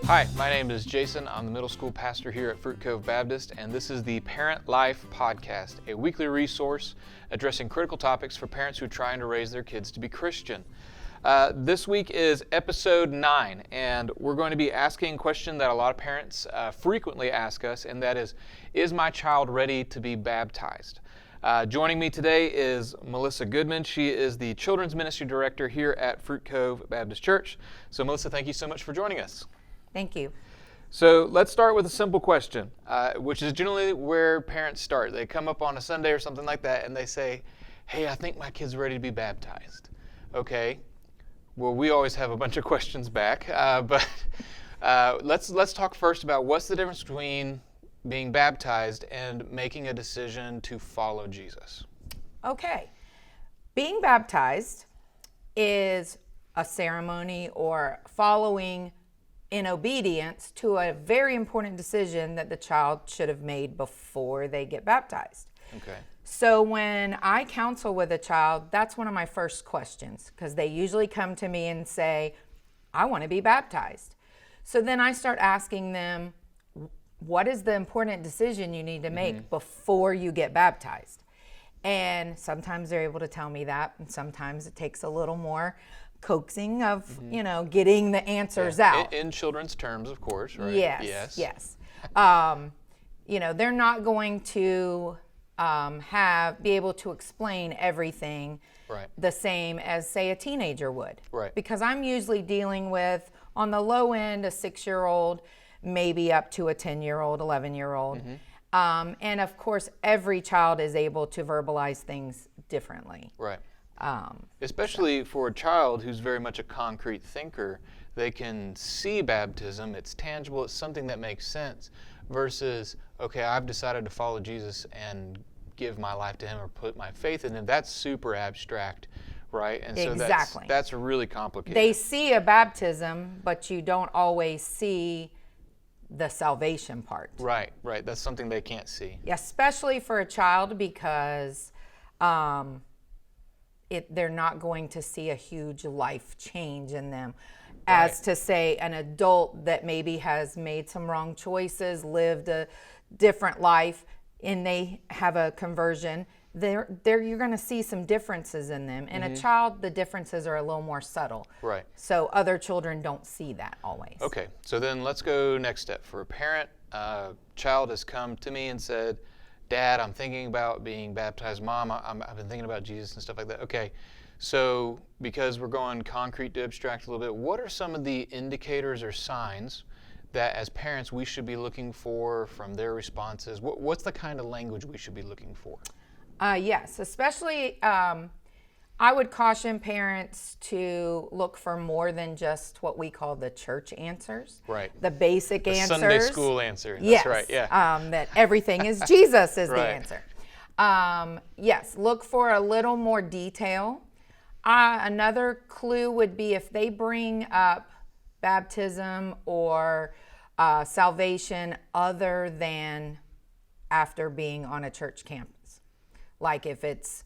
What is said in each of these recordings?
Hi, my name is Jason. I'm the middle school pastor here at Fruit Cove Baptist, and this is the ParentLife Podcast, a weekly resource addressing critical topics for parents who are trying to raise their kids to be Christian. This week is episode 9, and we're going to be asking a question that a lot of parents frequently ask us, and that is my child ready to be baptized? Joining me today is Melissa Goodman. She is the Children's Ministry Director here at Fruit Cove Baptist Church. So Melissa, thank you so much for joining us. Thank you. So let's start with a simple question, which is generally where parents start. They come up on a Sunday or something like that and they say, hey, I think my kid's ready to be baptized. Okay, well, we always have a bunch of questions back, but let's talk first about what's the difference between being baptized and making a decision to follow Jesus. Okay, being baptized is a ceremony or following in obedience to a very important decision that the child should have made before they get baptized. Okay. So when I counsel with a child, that's one of my first questions, because they usually come to me and say, I want to be baptized. So then I start asking them, what is the important decision you need to make before you get baptized? And sometimes they're able to tell me that, and sometimes it takes a little more coaxing of, getting the answers out. In children's terms, of course, right? Yes. They're not going to be able to explain everything the same as, say, a teenager would. Right. Because I'm usually dealing with, on the low end, a 6-year-old, maybe up to a 10-year-old, 11-year-old. And of course, every child is able to verbalize things differently. Right. Especially for a child who's very much a concrete thinker, they can see baptism, it's tangible, it's something that makes sense, versus, okay, I've decided to follow Jesus and give my life to him or put my faith in him. That's super abstract, right? And so exactly. that's really complicated. They see a baptism, but you don't always see the salvation part. Right. That's something they can't see. Especially for a child, because they're not going to see a huge life change in them. As to, say, an adult that maybe has made some wrong choices, lived a different life, and they have a conversion, you're going to see some differences in them. In a child, the differences are a little more subtle. Right. So other children don't see that always. Okay, so then let's go next step. For a parent, child has come to me and said, Dad, I'm thinking about being baptized. Mom, I've been thinking about Jesus and stuff like that. Okay, so because we're going concrete to abstract a little bit, what are some of the indicators or signs that as parents we should be looking for from their responses? What's the kind of language we should be looking for? Yes, especially I would caution parents to look for more than just what we call the church answers. Right. The basic answers. Sunday school answer. That's yes, right, yeah. That everything is Jesus is right. the answer. Yes, look for a little more detail. Another clue would be if they bring up baptism or salvation other than after being on a church campus. Like if it's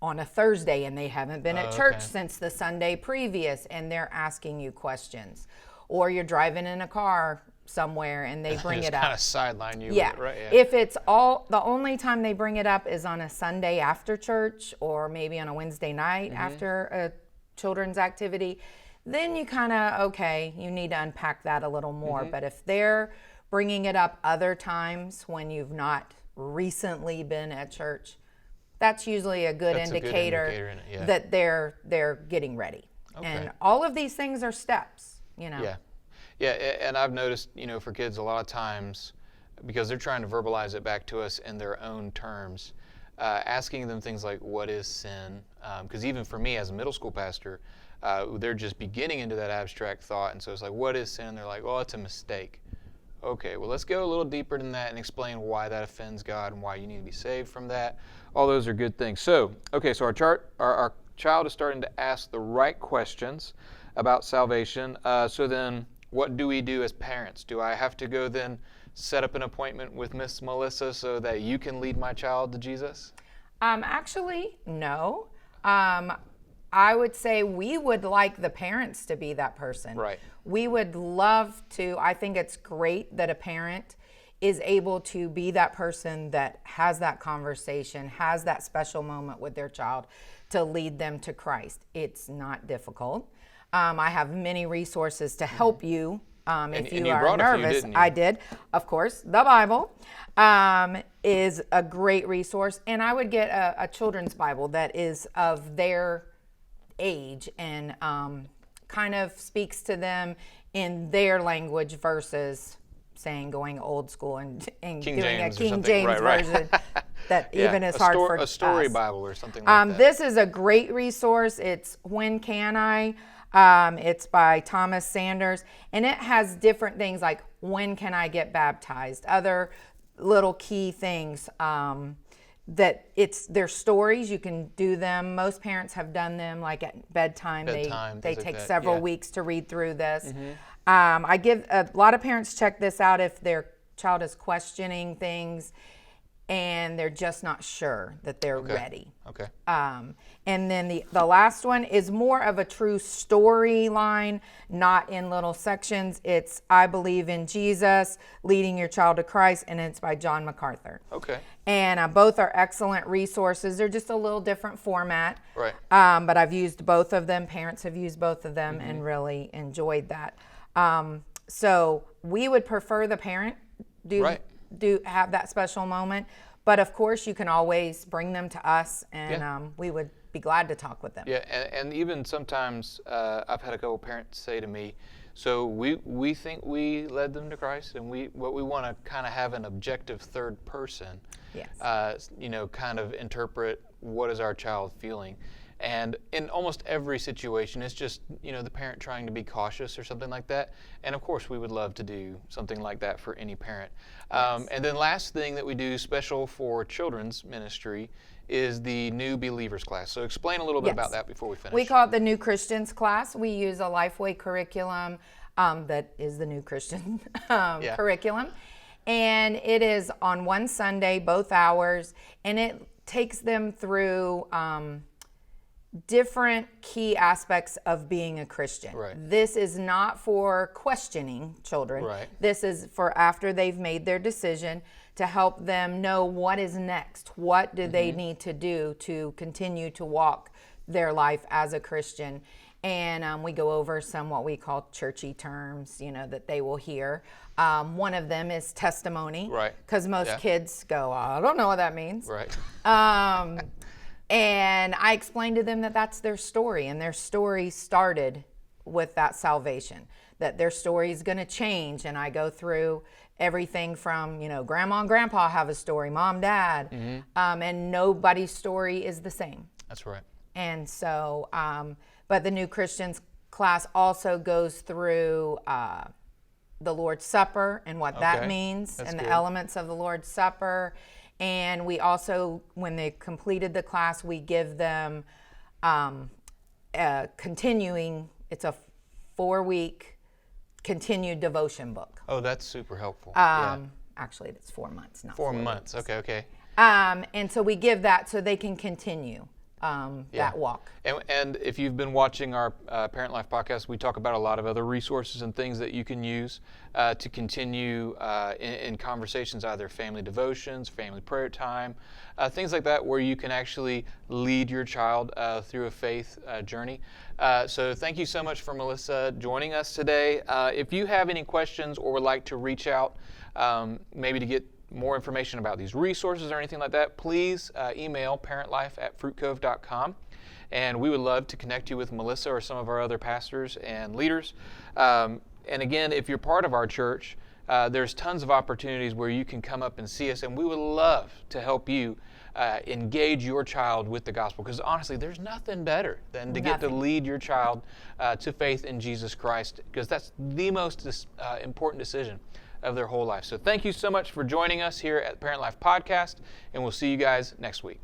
on a Thursday and they haven't been at church since the Sunday previous and they're asking you questions. Or you're driving in a car somewhere and they bring it up. Kind of sideline you. Yeah. Right, yeah. If it's the only time they bring it up is on a Sunday after church or maybe on a Wednesday night after a children's activity, then you kind of, you need to unpack that a little more. But if they're bringing it up other times when you've not recently been at church, that's usually a good indicator that they're getting ready. Okay. And all of these things are steps, Yeah, and I've noticed, for kids a lot of times, because they're trying to verbalize it back to us in their own terms, asking them things like, what is sin? Because even for me as a middle school pastor, they're just beginning into that abstract thought, and so it's like, what is sin? They're like, it's a mistake. Okay, well, let's go a little deeper than that and explain why that offends God and why you need to be saved from that. All those are good things. So our child is starting to ask the right questions about salvation. So then what do we do as parents? Do I have to go then set up an appointment with Miss Melissa so that you can lead my child to Jesus? Actually, no. I would say we would like the parents to be that person. Right. We would love to. I think it's great that a parent is able to be that person that has that conversation, has that special moment with their child to lead them to Christ. It's not difficult. I have many resources to help you if you are nervous. I did, of course. The Bible is a great resource, and I would get a children's Bible that is of their age and kind of speaks to them in their language versus saying going old school and doing a King James version that even is hard for us. A story Bible or something like that. This is a great resource. It's When Can I? It's by Thomas Sanders, and it has different things like when can I get baptized, other little key things that it's their stories. You can do them. Most parents have done them like at bedtime. They take several weeks to read through this. I give a lot of parents check this out if their child is questioning things and they're just not sure that they're ready. Okay. And then the last one is more of a true storyline, not in little sections. It's I Believe in Jesus, Leading Your Child to Christ, and it's by John MacArthur. Okay. And both are excellent resources. They're just a little different format. Right. But I've used both of them. Parents have used both of them and really enjoyed that. So we would prefer the parent do have that special moment, but of course you can always bring them to us, and we would be glad to talk with them. Yeah, and even sometimes I've had a couple parents say to me, so we think we led them to Christ, and we want to kind of have an objective third person, kind of interpret what is our child feeling. And in almost every situation, it's just, the parent trying to be cautious or something like that. And of course, we would love to do something like that for any parent. And then last thing that we do special for children's ministry is the New Believers class. So explain a little bit about that before we finish. We call it the New Christians class. We use a Lifeway curriculum that is the New Christian curriculum. And it is on one Sunday, both hours, and it takes them through different key aspects of being a Christian. Right. This is not for questioning children. Right. This is for after they've made their decision to help them know what is next. What do they need to do to continue to walk their life as a Christian? And we go over some what we call churchy terms, that they will hear. One of them is testimony. Right. Because most kids go, I don't know what that means. Right. And I explained to them that that's their story, and their story started with that salvation, that their story is going to change. And I go through everything from, grandma and grandpa have a story, mom, dad, and nobody's story is the same. That's right. And so, but the New Christians class also goes through the Lord's Supper and what that means, and the elements of the Lord's Supper. And we also, when they completed the class, we give them continuing, it's a 4-week continued devotion book. Oh, that's super helpful. Actually, it's 4 months, not 4 months. Okay. And so we give that so they can continue that walk. And if you've been watching our Parent Life podcast, we talk about a lot of other resources and things that you can use to continue in conversations, either family devotions, family prayer time, things like that, where you can actually lead your child through a faith journey. So thank you so much for Melissa joining us today. If you have any questions or would like to reach out, maybe to get more information about these resources or anything like that, please email parentlife@fruitcove.com, and we would love to connect you with Melissa or some of our other pastors and leaders. And again, if you're part of our church, there's tons of opportunities where you can come up and see us, and we would love to help you engage your child with the gospel, because honestly, there's nothing better than to get to lead your child to faith in Jesus Christ, because that's the most important decision of their whole life. So thank you so much for joining us here at the Parent Life Podcast, and we'll see you guys next week.